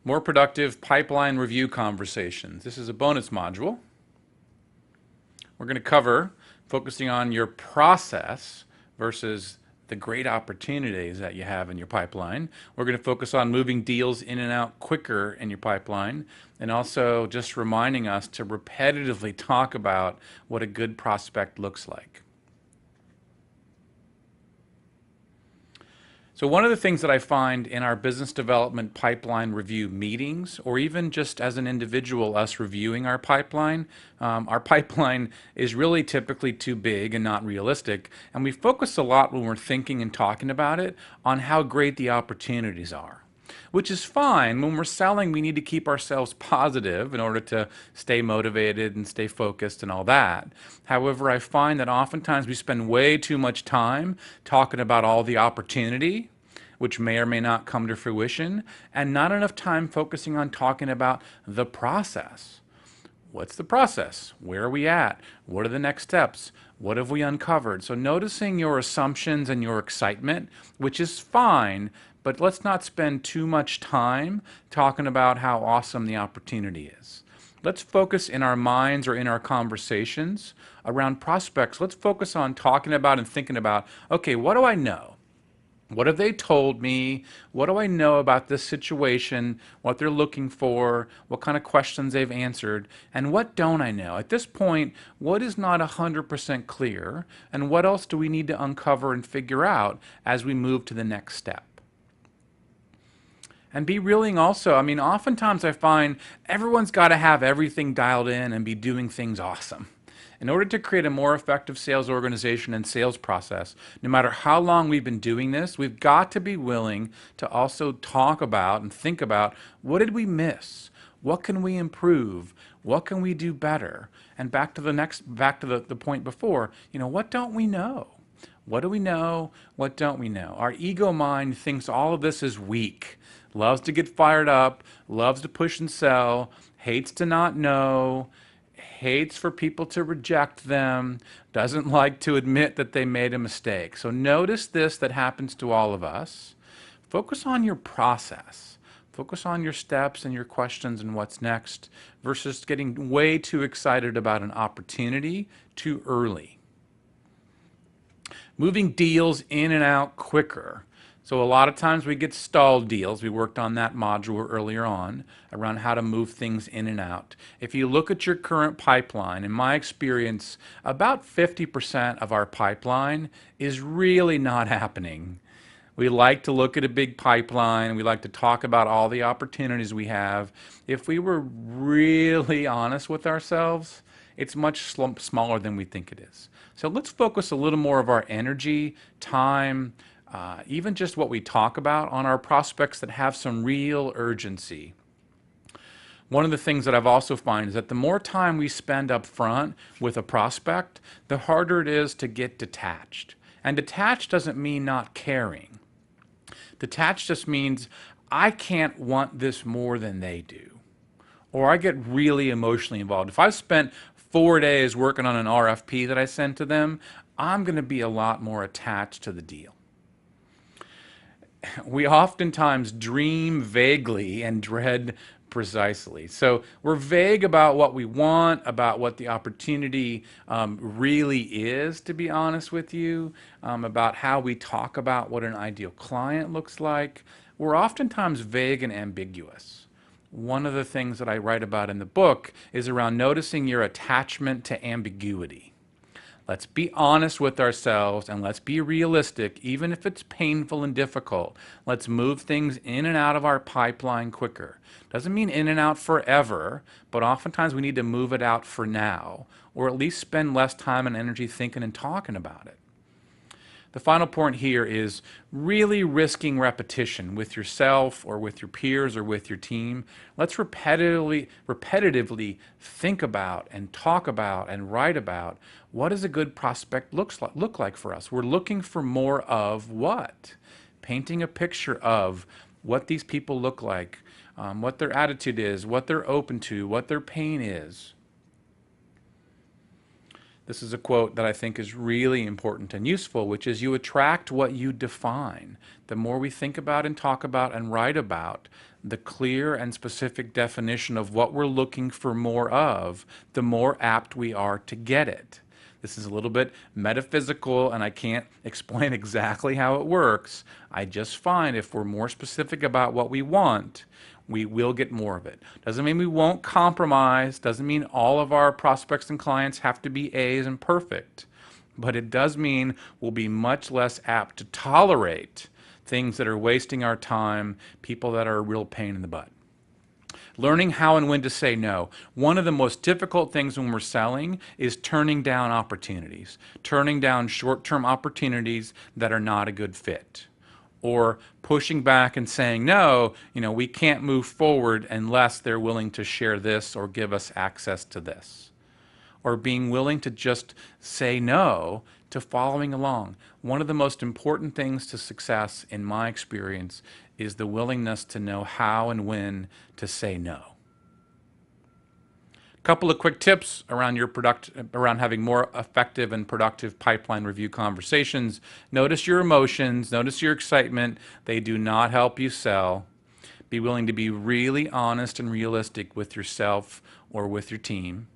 More productive pipeline review conversations. This is a bonus module. We're going to cover focusing on your process versus the great opportunities that you have in your pipeline. We're going to focus on moving deals in and out quicker in your pipeline, and also just reminding us to repetitively talk about what a good prospect looks like. So one of the things that I find in our business development pipeline review meetings, or even just as an individual, us reviewing our pipeline is really typically too big and not realistic. And we focus a lot when we're thinking and talking about it on how great the opportunities are, which is fine. When we're selling, we need to keep ourselves positive in order to stay motivated and stay focused and all that. However, I find that oftentimes we spend way too much time talking about all the opportunity, which may or may not come to fruition, and not enough time focusing on talking about the process. What's the process? Where are we at? What are the next steps? What have we uncovered? So noticing your assumptions and your excitement, which is fine, but let's not spend too much time talking about how awesome the opportunity is. Let's focus in our minds or in our conversations around prospects. Let's focus on talking about and thinking about, okay, what do I know? What have they told me? What do I know about this situation? What they're looking for? What kind of questions they've answered? And what don't I know? At this point, what is not 100% clear? And what else do we need to uncover and figure out as we move to the next step? And be willing also. I mean, oftentimes I find everyone's got to have everything dialed in and be doing things awesome. In order to create a more effective sales organization and sales process, no matter how long we've been doing this, we've got to be willing to also talk about and think about, what did we miss? What can we improve? What can we do better? And back to the point before, what don't we know? What do we know? What don't we know? Our ego mind thinks all of this is weak, loves to get fired up, loves to push and sell, hates to not know, hates for people to reject them, doesn't like to admit that they made a mistake. So notice this that happens to all of us. Focus on your process. Focus on your steps and your questions and what's next versus getting way too excited about an opportunity too early. Moving deals in and out quicker. So a lot of times we get stalled deals. We worked on that module earlier on around how to move things in and out. If you look at your current pipeline, in my experience, about 50% of our pipeline is really not happening. We like to look at a big pipeline. We like to talk about all the opportunities we have. If we were really honest with ourselves, it's much smaller than we think it is. So let's focus a little more of our energy, time, even just what we talk about on our prospects that have some real urgency. One of the things that I've also found is that the more time we spend up front with a prospect, the harder it is to get detached. And detached doesn't mean not caring. Detached just means I can't want this more than they do, or I get really emotionally involved. If I've spent 4 days working on an RFP that I send to them, I'm going to be a lot more attached to the deal. We oftentimes dream vaguely and dread precisely. So we're vague about what we want, about what the opportunity really is, to be honest with you, about how we talk about what an ideal client looks like. We're oftentimes vague and ambiguous. One of the things that I write about in the book is around noticing your attachment to ambiguity. Let's be honest with ourselves and let's be realistic, even if it's painful and difficult. Let's move things in and out of our pipeline quicker. Doesn't mean in and out forever, but oftentimes we need to move it out for now, or at least spend less time and energy thinking and talking about it. The final point here is really risking repetition with yourself or with your peers or with your team. Let's repetitively think about and talk about and write about what does a good prospect look like for us. We're looking for more of what? Painting a picture of what these people look like, what their attitude is, what they're open to, what their pain is. This is a quote that I think is really important and useful, which is you attract what you define. The more we think about and talk about and write about the clear and specific definition of what we're looking for more of, the more apt we are to get it. This is a little bit metaphysical, and I can't explain exactly how it works. I just find if we're more specific about what we want, we will get more of it. Doesn't mean we won't compromise, doesn't mean all of our prospects and clients have to be A's and perfect, but it does mean we'll be much less apt to tolerate things that are wasting our time, people that are a real pain in the butt. Learning how and when to say no. One of the most difficult things when we're selling is turning down opportunities, turning down short-term opportunities that are not a good fit, or pushing back and saying, no, we can't move forward unless they're willing to share this or give us access to this, or being willing to just say no to following along. One of the most important things to success, in my experience, is the willingness to know how and when to say no. A couple of quick tips around around having more effective and productive pipeline review conversations. Notice your emotions, notice your excitement. They do not help you sell. Be willing to be really honest and realistic with yourself or with your team.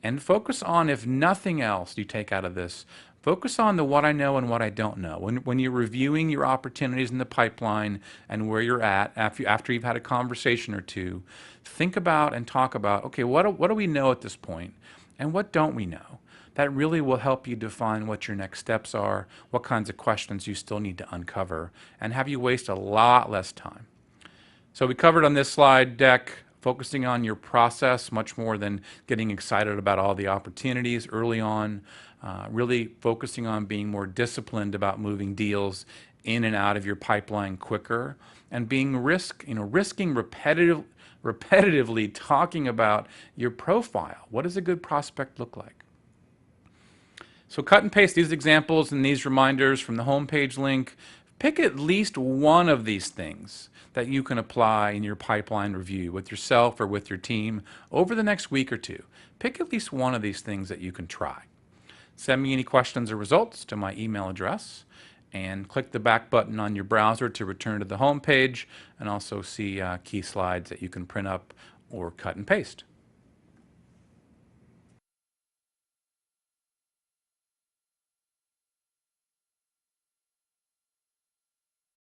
And focus on, if nothing else you take out of this, focus on the what I know and what I don't know. When you're reviewing your opportunities in the pipeline and where you're at after you've had a conversation or two, think about and talk about, okay, what do we know at this point and what don't we know? That really will help you define what your next steps are, what kinds of questions you still need to uncover, and have you waste a lot less time. So we covered on this slide deck focusing on your process much more than getting excited about all the opportunities early on, really focusing on being more disciplined about moving deals in and out of your pipeline quicker, and being risking repetitively talking about your profile. What does a good prospect look like? So cut and paste these examples and these reminders from the homepage link. Pick at least one of these things that you can apply in your pipeline review with yourself or with your team over the next week or two. Pick at least one of these things that you can try. Send me any questions or results to my email address, and click the back button on your browser to return to the home page and also see key slides that you can print up or cut and paste.